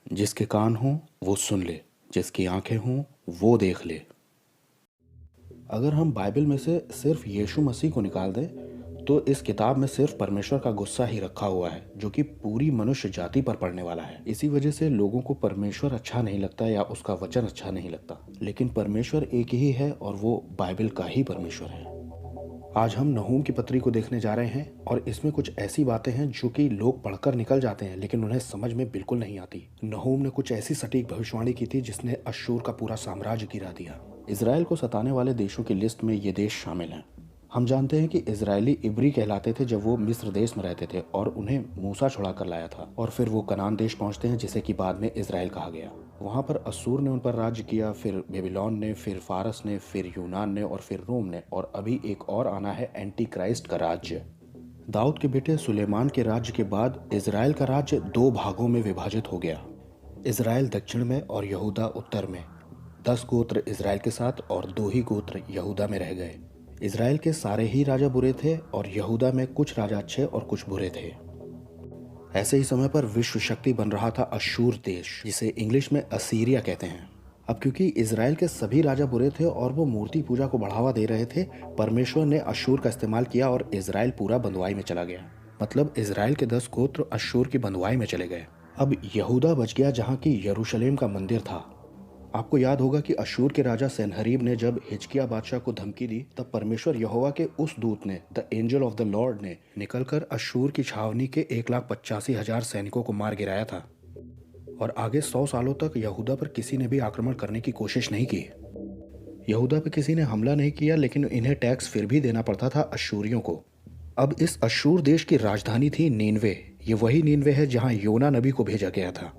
जिसके कान हों वो सुन ले, जिसकी आंखें हों वो देख ले। अगर हम बाइबल में से सिर्फ यीशु मसीह को निकाल दें तो इस किताब में सिर्फ परमेश्वर का गुस्सा ही रखा हुआ है, जो कि पूरी मनुष्य जाति पर पड़ने वाला है। इसी वजह से लोगों को परमेश्वर अच्छा नहीं लगता या उसका वचन अच्छा नहीं लगता। लेकिन परमेश्वर एक ही है और वो बाइबल का ही परमेश्वर है। आज हम नहूम की पत्री को देखने जा रहे हैं और इसमें कुछ ऐसी बातें हैं जो कि लोग पढ़कर निकल जाते हैं लेकिन उन्हें समझ में बिल्कुल नहीं आती। नहूम ने कुछ ऐसी सटीक भविष्यवाणी की थी जिसने अश्शूर का पूरा साम्राज्य गिरा दिया। इजराइल को सताने वाले देशों की लिस्ट में ये देश शामिल हैं। हम जानते हैं कि इजरायली इब्री कहलाते थे जब वो मिस्र देश में रहते थे और उन्हें मूसा छुड़ा कर लाया था, और फिर वो कनान देश पहुंचते हैं जिसे कि बाद में इजराइल कहा गया। वहां पर असूर ने उन पर राज्य किया, फिर बेबीलोन ने, फिर फारस ने, फिर यूनान ने और फिर रोम ने, और अभी एक और आना है एंटी क्राइस्ट का राज्य। दाऊद के बेटे सुलेमान के राज्य के बाद इजराइल का राज्य दो भागों में विभाजित हो गया। इजराइल दक्षिण में और यहूदा उत्तर में। 10 गोत्र इजराइल के साथ और 2 ही गोत्र यहूदा में रह गए। इजराइल के सारे ही राजा बुरे थे और यहूदा में कुछ राजा अच्छे और कुछ बुरे थे। ऐसे ही समय पर विश्व शक्ति बन रहा था अश्शूर देश, जिसे इंग्लिश में असीरिया कहते हैं। अब क्योंकि इजराइल के सभी राजा बुरे थे और वो मूर्ति पूजा को बढ़ावा दे रहे थे, परमेश्वर ने अश्शूर का इस्तेमाल किया और इजराइल पूरा बंधुआई में चला गया। मतलब इजराइल के 10 गोत्र अश्शूर की बंधुआई में चले गए। अब यहूदा बच गया जहाँ की यरूशलेम का मंदिर था। आपको याद होगा कि अश्शूर के राजा सेनहरीब ने जब हिजकिया बादशाह को धमकी दी, तब परमेश्वर यहोवा के उस दूत ने, the angel of the Lord ने, निकलकर अश्शूर की छावनी के 1,85,000 सैनिकों को मार गिराया था। और आगे 100 सालों तक यहूदा पर किसी ने भी आक्रमण करने की कोशिश नहीं की। यहूदा पर किसी ने हमला नहीं किया, लेकिन इन्हें टैक्स फिर भी देना पड़ता था अश्शूरियों को। अब इस अश्शूर देश की राजधानी थी नीनवे। ये वही नीनवे है जहाँ योना नबी को भेजा गया था।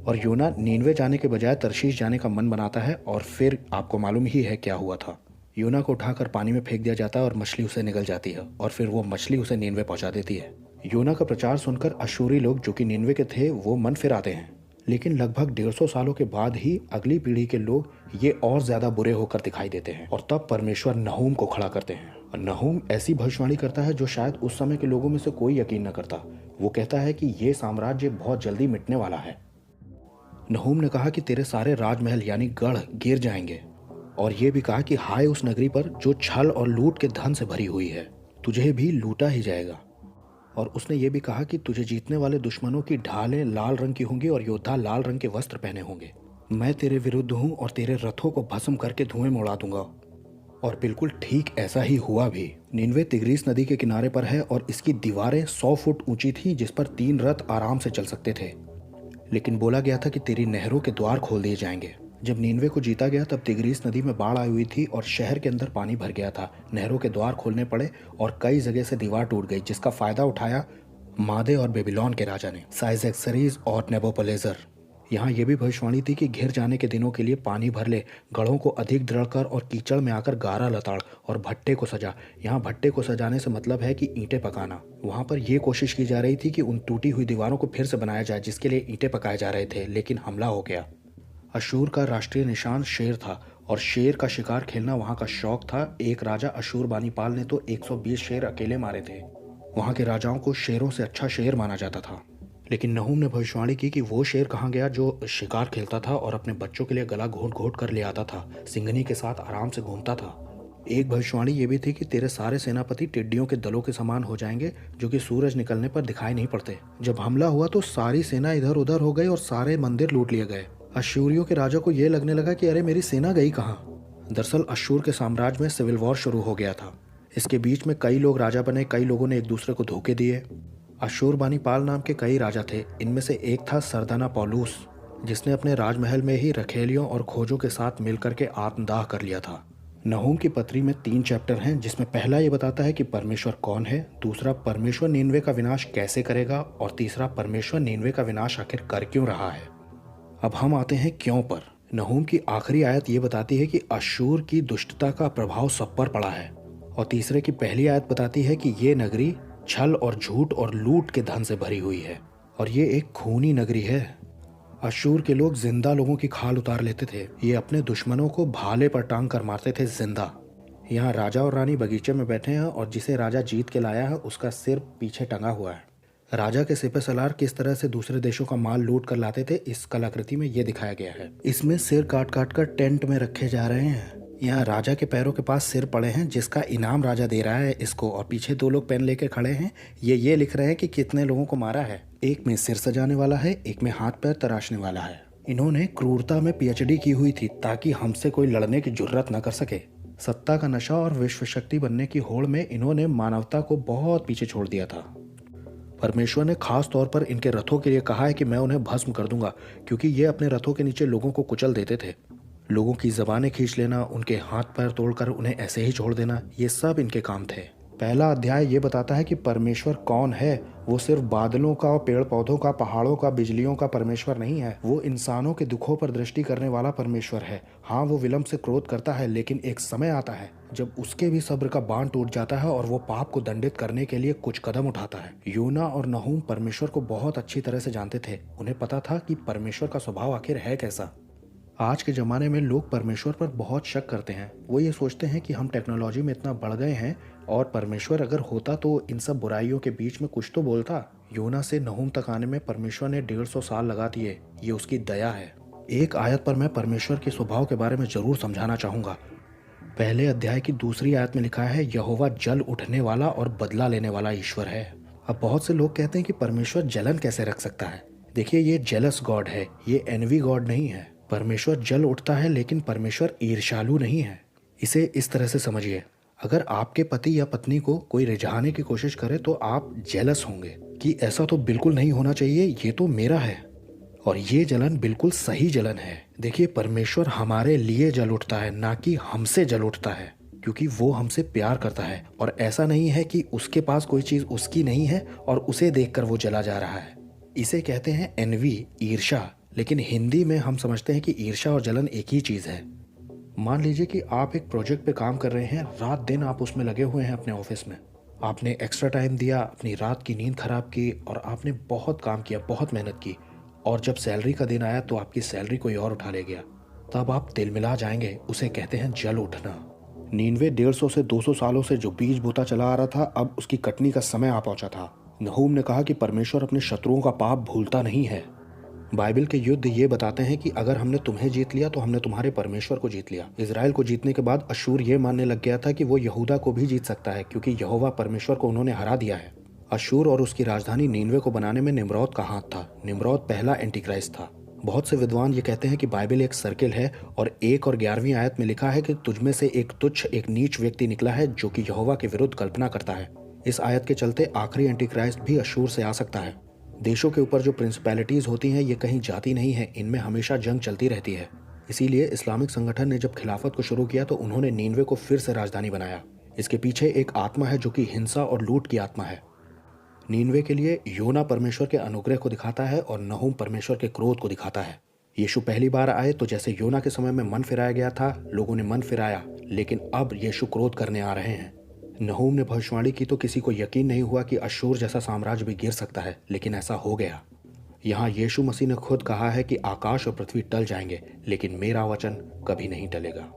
और योना नीनवे जाने के बजाय तरशीश जाने का मन बनाता है, और फिर आपको मालूम ही है क्या हुआ था। योना को उठाकर पानी में फेंक दिया जाता है और मछली उसे निगल जाती है, और फिर वो मछली उसे नीनवे पहुंचा देती है। योना का प्रचार सुनकर अश्शूरी लोग जो कि नीनवे के थे वो मन फिराते हैं, लेकिन लगभग 150 सालों के बाद ही अगली पीढ़ी के लोग ये और ज्यादा बुरे होकर दिखाई देते हैं, और तब परमेश्वर नहूम को खड़ा करते हैं। और नहूम ऐसी भविष्यवाणी करता है जो शायद उस समय के लोगों में से कोई यकीन न करता। वो कहता है कि ये साम्राज्य बहुत जल्दी मिटने वाला है। नहूम ने कहा कि तेरे सारे राजमहल यानी गढ़ गिर जाएंगे, और ये भी कहा कि हाय उस नगरी पर जो छल और लूट के धन से भरी हुई है, तुझे भी लूटा ही जाएगा। और उसने ये भी कहा कि तुझे जीतने वाले दुश्मनों की ढालें लाल रंग की होंगी और योद्धा लाल रंग के वस्त्र पहने होंगे। मैं तेरे विरुद्ध हूँ और तेरे रथों को भस्म करके धुएं में उड़ा दूंगा। और बिल्कुल ठीक ऐसा ही हुआ भी। निनवे तिग्रीस नदी के किनारे पर है और इसकी दीवारें 100 फुट ऊंची थी, जिस पर 3 रथ आराम से चल सकते थे। लेकिन बोला गया था कि तेरी नहरों के द्वार खोल दिए जाएंगे। जब नीनवे को जीता गया तब तिग्रीस नदी में बाढ़ आई हुई थी और शहर के अंदर पानी भर गया था। नहरों के द्वार खोलने पड़े और कई जगह से दीवार टूट गई, जिसका फायदा उठाया मादे और बेबीलोन के राजा ने, साइज़ेक्सरीज और नेबोपलेजर। यहाँ ये भी भविष्यवाणी थी कि घिर जाने के दिनों के लिए पानी भर ले, गढ़ों को अधिक दृढ़ कर और कीचड़ में आकर गारा लताड़ और भट्टे को सजा। यहाँ भट्टे को सजाने से मतलब है कि ईंटें पकाना। वहाँ पर यह कोशिश की जा रही थी कि उन टूटी हुई दीवारों को फिर से बनाया जाए, जिसके लिए ईंटें पकाए जा रहे थे, लेकिन हमला हो गया। अशूर का राष्ट्रीय निशान शेर था और शेर का शिकार खेलना वहाँ का शौक था। एक राजा अशूरबानीपाल ने तो 120 शेर अकेले मारे थे। वहाँ के राजाओं को शेरों से अच्छा शेर माना जाता था। लेकिन नहूम ने भविष्यवाणी की कि वो शेर कहाँ गया जो शिकार खेलता था और अपने बच्चों के लिए गला घोट घोट कर ले आता था, सिंघनी के साथ आराम से घूमता था। एक भविष्यवाणी ये भी थी कि तेरे सारे सेनापति टिड्डियों के दलों के समान हो जाएंगे, जो कि सूरज निकलने पर दिखाई नहीं पड़ते। जब हमला हुआ तो सारी सेना इधर उधर हो गई और सारे मंदिर लूट लिए गए। अश्शूरियों के राजा को यह लगने लगा कि अरे मेरी सेना गई कहाँ। दरअसल अश्शूर के साम्राज्य में सिविल वॉर शुरू हो गया था। इसके बीच में कई लोग राजा बने, कई लोगों ने एक दूसरे को धोखे दिए। अशूरबानीपाल नाम के कई राजा थे। इनमें से एक था सरदाना पौलुस, जिसने अपने राजमहल में ही रखेलियों और खोजों के साथ मिलकर के आत्मदाह कर लिया था। नहूम की पत्री में 3 चैप्टर हैं, जिसमें पहला ये बताता है कि परमेश्वर कौन है, दूसरा परमेश्वर नीनवे का विनाश कैसे करेगा, और तीसरा परमेश्वर नीनवे का विनाश आखिर कर क्यों रहा है। अब हम आते हैं क्यों पर। नहूम की आखिरी आयत ये बताती है कि अश्शूर की दुष्टता का प्रभाव सब पर पड़ा है, और तीसरे की पहली आयत बताती है कि ये नगरी छल और झूठ और लूट के धन से भरी हुई है, और ये एक खूनी नगरी है। अश्शूर के लोग जिंदा लोगों की खाल उतार लेते थे। ये अपने दुश्मनों को भाले पर टांग कर मारते थे जिंदा। यहाँ राजा और रानी बगीचे में बैठे हैं और जिसे राजा जीत के लाया है उसका सिर पीछे टंगा हुआ है। राजा के सिपह सलार किस तरह से दूसरे देशों का माल लूट कर लाते थे, इस कलाकृति में ये दिखाया गया है। इसमें सिर काट काट कर टेंट में रखे जा रहे हैं। यहाँ राजा के पैरों के पास सिर पड़े हैं जिसका इनाम राजा दे रहा है इसको, और पीछे दो लोग पेन लेके खड़े हैं। ये लिख रहे हैं कि कितने लोगों को मारा है। एक में सिर सजाने वाला है, एक में हाथ पैर तराशने वाला है। इन्होंने क्रूरता में पीएचडी की हुई थी ताकि हमसे कोई लड़ने की जुर्रत न कर सके। सत्ता का नशा और विश्व शक्ति बनने की होड़ में इन्होंने मानवता को बहुत पीछे छोड़ दिया था। परमेश्वर ने खास तौर पर इनके रथों के लिए कहा है कि मैं उन्हें भस्म कर दूंगा, क्योंकि ये अपने रथों के नीचे लोगों को कुचल देते थे। लोगों की जबानें खींच लेना, उनके हाथ पैर तोड़कर उन्हें ऐसे ही छोड़ देना, ये सब इनके काम थे। पहला अध्याय ये बताता है कि परमेश्वर कौन है। वो सिर्फ बादलों का और पेड़ पौधों का, पहाड़ों का, बिजलियों का परमेश्वर नहीं है। वो इंसानों के दुखों पर दृष्टि करने वाला परमेश्वर है। हाँ, वो विलंब से क्रोध करता है, लेकिन एक समय आता है जब उसके भी सब्र का बांध टूट जाता है और वो पाप को दंडित करने के लिए कुछ कदम उठाता है। योना और नहूम परमेश्वर को बहुत अच्छी तरह से जानते थे। उन्हें पता था कि परमेश्वर का स्वभाव आखिर है कैसा। आज के ज़माने में लोग परमेश्वर पर बहुत शक करते हैं। वो ये सोचते हैं कि हम टेक्नोलॉजी में इतना बढ़ गए हैं और परमेश्वर अगर होता तो इन सब बुराइयों के बीच में कुछ तो बोलता। योना से नहूम तक आने में परमेश्वर ने 150 साल लगा दिए। ये उसकी दया है। एक आयत पर मैं परमेश्वर के स्वभाव के बारे में ज़रूर समझाना चाहूँगा। पहले अध्याय की दूसरी आयत में लिखा है, यहोवा जल उठने वाला और बदला लेने वाला ईश्वर है। अब बहुत से लोग कहते हैं कि परमेश्वर जलन कैसे रख सकता है। देखिए, ये जेलस गॉड है, ये एनवी गॉड नहीं है। परमेश्वर जल उठता है, लेकिन परमेश्वर ईर्ष्यालु नहीं है। इसे इस तरह से समझिए, अगर आपके पति या पत्नी को कोई रिझाने की कोशिश करे तो आप जेलस होंगे कि ऐसा तो बिल्कुल नहीं होना चाहिए, ये तो मेरा है। और ये जलन बिल्कुल सही जलन है। देखिए, परमेश्वर हमारे लिए जल उठता है, ना कि हमसे जल उठता है, क्योंकि वो हमसे प्यार करता है। और ऐसा नहीं है कि उसके पास कोई चीज़ उसकी नहीं है और उसे देखकर वो जला जा रहा है। इसे कहते हैं एनवी, ईर्ष्या। लेकिन हिंदी में हम समझते हैं कि ईर्ष्या और जलन एक ही चीज़ है। मान लीजिए कि आप एक प्रोजेक्ट पे काम कर रहे हैं, रात दिन आप उसमें लगे हुए हैं अपने ऑफिस में। आपने एक्स्ट्रा टाइम दिया, अपनी रात की नींद खराब की और आपने बहुत काम किया, बहुत मेहनत की। और जब सैलरी का दिन आया तो आपकी सैलरी कोई और उठा ले गया। तब आप तिलमिला जाएंगे। उसे कहते हैं जल उठना। नीनवे 150 से 200 सालों से जो बीज बोता चला आ रहा था, अब उसकी कटनी का समय आ पहुंचा था। नहूम ने कहा कि परमेश्वर अपने शत्रुओं का पाप भूलता नहीं है। बाइबल के युद्ध ये बताते हैं कि अगर हमने तुम्हें जीत लिया तो हमने तुम्हारे परमेश्वर को जीत लिया। इजराइल को जीतने के बाद अशूर ये मानने लग गया था कि वो यहूदा को भी जीत सकता है, क्योंकि यहोवा परमेश्वर को उन्होंने हरा दिया है। अशूर और उसकी राजधानी नीनवे को बनाने में निम्रोद का हाथ था। निम्रोद पहला एंटीक्राइस्ट था। बहुत से विद्वान ये कहते हैं कि बाइबल एक सर्किल है और 1 और 11वीं आयत में लिखा है कि तुझमें से एक तुच्छ, एक नीच व्यक्ति निकला है जो कि यहोवा के विरुद्ध कल्पना करता है। इस आयत के चलते आखिरी एंटीक्राइस्ट भी अशूर से आ सकता है। देशों के ऊपर जो प्रिंसिपैलिटीज़ होती हैं, ये कहीं जाती नहीं है, इनमें हमेशा जंग चलती रहती है। इसीलिए इस्लामिक संगठन ने जब खिलाफत को शुरू किया तो उन्होंने नीनवे को फिर से राजधानी बनाया। इसके पीछे एक आत्मा है जो कि हिंसा और लूट की आत्मा है। नीनवे के लिए योना परमेश्वर के अनुग्रह को दिखाता है और नहूम परमेश्वर के क्रोध को दिखाता है। यीशु पहली बार आए तो जैसे योना के समय में मन फिराया गया था, लोगों ने मन फिराया, लेकिन अब यीशु क्रोध करने आ रहे हैं। नहूम ने भविष्यवाणी की तो किसी को यकीन नहीं हुआ कि अशूर जैसा साम्राज्य भी गिर सकता है, लेकिन ऐसा हो गया। यहाँ यीशु मसीह ने खुद कहा है कि आकाश और पृथ्वी टल जाएंगे, लेकिन मेरा वचन कभी नहीं टलेगा।